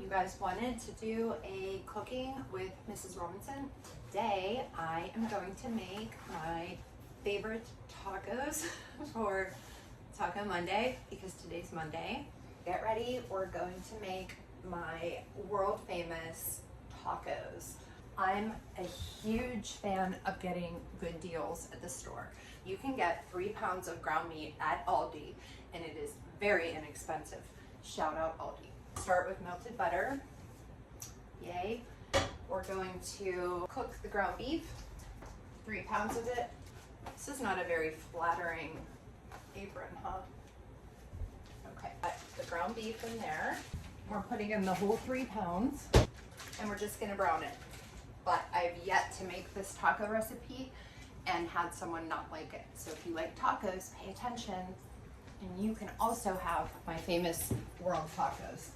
guys wanted to do a cooking with Mrs. Robinson. Today I am going to make my favorite tacos for Taco Monday because today's Monday. Get ready, we're going to make my world famous tacos. I'm a huge fan of getting good deals at the store. You can get 3 pounds of ground meat at Aldi and it is very inexpensive. Shout out Aldi. Start with melted butter. Yay. We're going to cook the ground beef, 3 pounds of it. This is not a very flattering apron, huh? Okay, put the ground beef in there. We're putting in the whole 3 pounds and we're just gonna brown it. But I've yet to make this taco recipe and had someone not like it. So if you like tacos, pay attention. And you can also have my famous world tacos.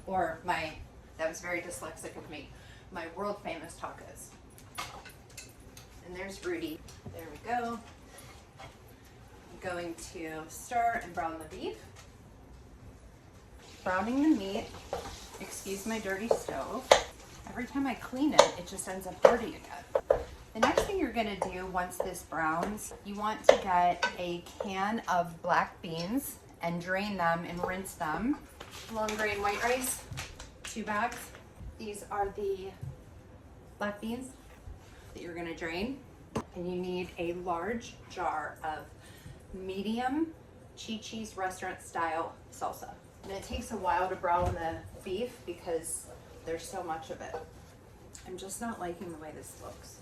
Or that was very dyslexic of me, my world famous tacos. And there's Rudy. There we go. I'm going to stir and brown the beef. Browning the meat. Excuse my dirty stove. Every time I clean it, it just ends up dirty again. The next thing you're gonna do once this browns, you want to get a can of black beans and drain them and rinse them. Long grain white rice, 2 bags. These are the black beans that you're gonna drain. And you need a large jar of medium Chi-Chi's restaurant style salsa. And it takes a while to brown the beef because there's so much of it. I'm just not liking the way this looks.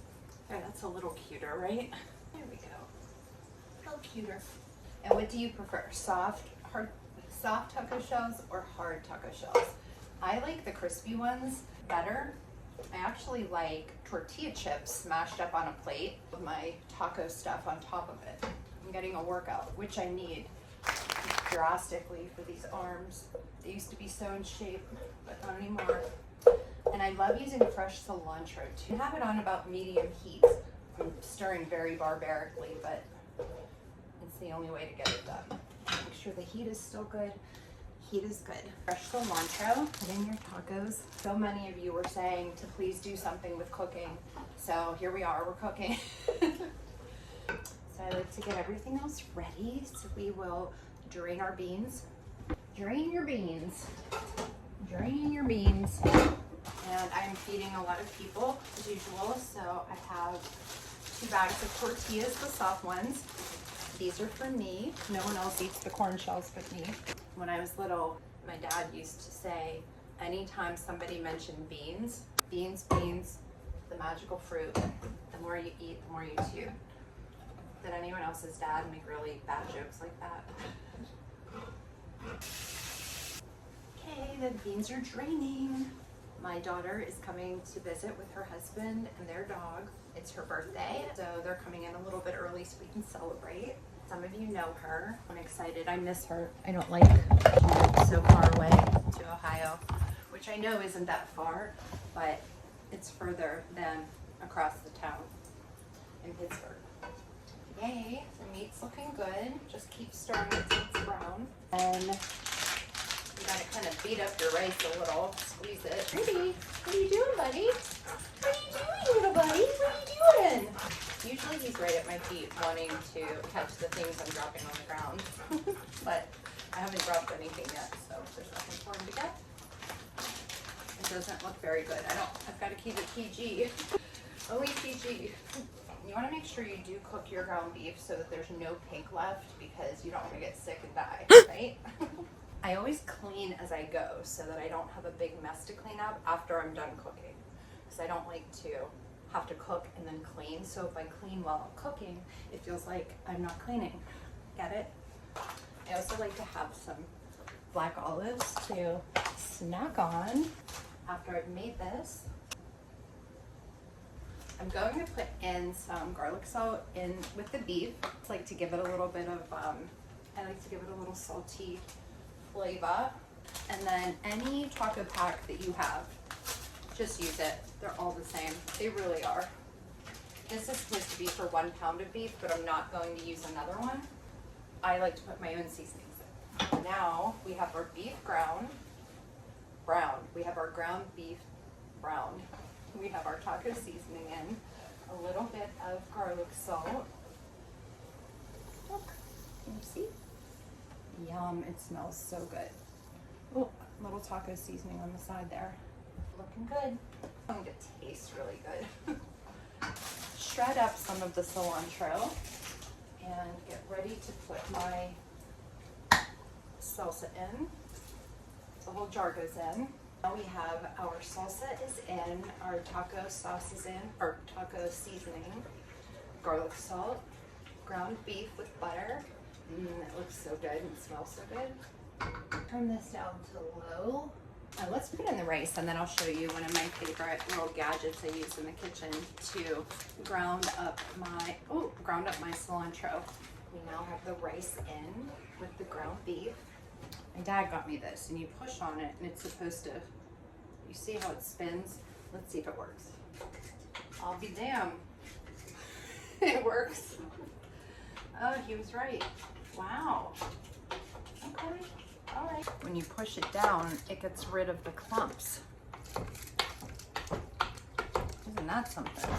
There, that's a little cuter, right? There we go. A little cuter. And what do you prefer? Soft taco shells or hard taco shells? I like the crispy ones better. I actually like tortilla chips smashed up on a plate with my taco stuff on top of it. I'm getting a workout, which I need drastically for these arms. They used to be so in shape, but not anymore. And I love using fresh cilantro too. Have it on about medium heat. I'm stirring very barbarically, but it's the only way to get it done. Make sure the heat is still good. Heat is good. Fresh cilantro, put in your tacos. So many of you were saying to please do something with cooking. So here we are, we're cooking. So I like to get everything else ready. So we will drain our beans. Drain your beans. Drain your beans. And I'm feeding a lot of people as usual. So I have 2 bags of tortillas, the soft ones. These are for me. No one else eats the corn shells but me. When I was little, my dad used to say, anytime somebody mentioned beans, beans, the magical fruit, the more you eat, the more you chew. Did anyone else's dad make really bad jokes like that? Okay, the beans are draining. My daughter is coming to visit with her husband and their dog. It's her birthday, so they're coming in a little bit early so we can celebrate. Some of you know her. I'm excited. I miss her. I don't like she moved so far away to Ohio, which I know isn't that far, but it's further than across the town in Pittsburgh. Yay, the meat's looking good. Just keep stirring it till it's brown. And you gotta kind of beat up your rice a little, squeeze it. Rudy, what are you doing, buddy? What are you doing, little buddy? What are you doing? Usually he's right at my feet wanting to catch the things I'm dropping on the ground. But I haven't dropped anything yet, so there's nothing for him to get. It doesn't look very good. I've got to keep it PG. Only PG. You want to make sure you do cook your ground beef so that there's no pink left because you don't want to get sick and die, right? I always clean as I go so that I don't have a big mess to clean up after I'm done cooking. Because I don't like to have to cook and then clean. So if I clean while I'm cooking, it feels like I'm not cleaning. Get it? I also like to have some black olives to snack on after I've made this. I'm going to put in some garlic salt in with the beef. It's like to give it a little bit of, I like to give it a little salty flavor. And then any taco pack that you have, just use it. They're all the same. They really are. This is supposed to be for 1 pound of beef, but I'm not going to use another one. I like to put my own seasonings in. Now we have our beef browned. We have our our ground beef brown. We have our taco seasoning in, a little bit of garlic salt. Look, can you see? Yum, it smells so good. Oh, little taco seasoning on the side there. Looking good. It's going to taste really good. Shred up some of the cilantro and get ready to put my salsa in. The whole jar goes in. Now we have our salsa is in, our taco sauce is in, or taco seasoning, garlic salt, ground beef with butter. It looks so good and smells so good. Turn this down to low. Let's put in the rice, and then I'll show you one of my favorite little gadgets I use in the kitchen to ground up my cilantro. We now have the rice in with the ground beef. My dad got me this, and you push on it, and it's supposed to, you see how it spins? Let's see if it works. I'll be damned. It works. Oh, he was right. Wow. Okay. All right. When you push it down, it gets rid of the clumps. Isn't that something?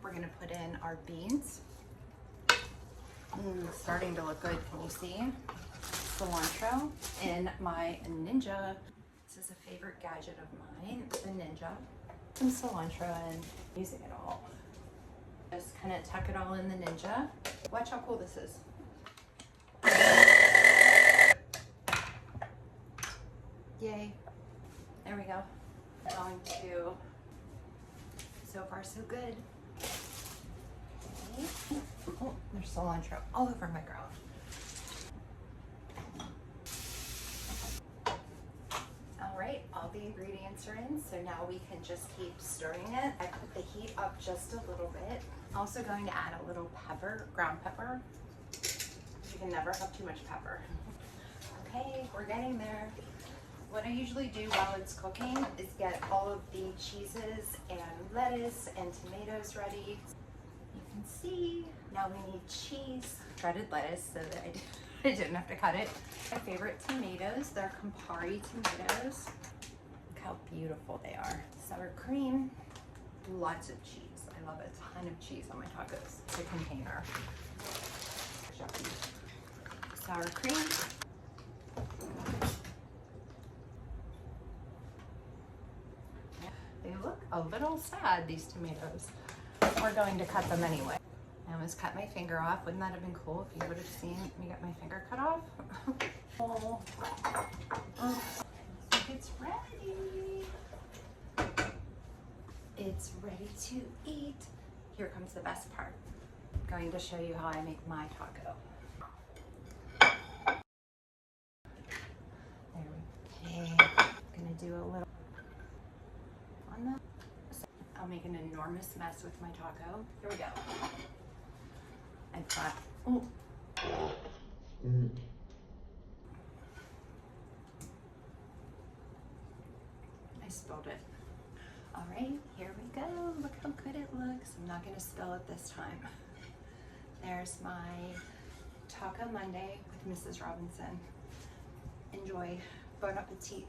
We're gonna put in our beans. Starting to look good, can you see? Cilantro in my Ninja. This is a favorite gadget of mine, the Ninja. Some cilantro and using it all. Just kind of tuck it all in the Ninja. Watch how cool this is. Yay. There we go. I'm going to, so far so good. Okay. Oh, there's cilantro all over my ground. All right, all the ingredients are in, so now we can just keep stirring it. I put the heat up just a little bit. Also going to add a little pepper, ground pepper. You can never have too much pepper. Okay, we're getting there. What I usually do while it's cooking is get all of the cheeses and lettuce and tomatoes ready. You can see, now we need cheese, shredded lettuce so that I didn't have to cut it. My favorite tomatoes, they're Campari tomatoes. Look how beautiful they are. Sour cream, lots of cheese. I love a ton of cheese on my tacos. It's a container. Sour cream. They look a little sad, these tomatoes. We're going to cut them anyway. I almost cut my finger off. Wouldn't that have been cool if you would have seen me get my finger cut off? Oh, it's ready. It's ready to eat. Here comes the best part. I'm going to show you how I make my taco. There we go. Okay. I'm gonna do a little on the. I'll make an enormous mess with my taco. Here we go. I've got. Oh. I spilled it. All right, here we go. Look how good it looks. I'm not gonna spill it this time. There's my Taco Monday with Mrs. Robinson. Enjoy. Bon appetit.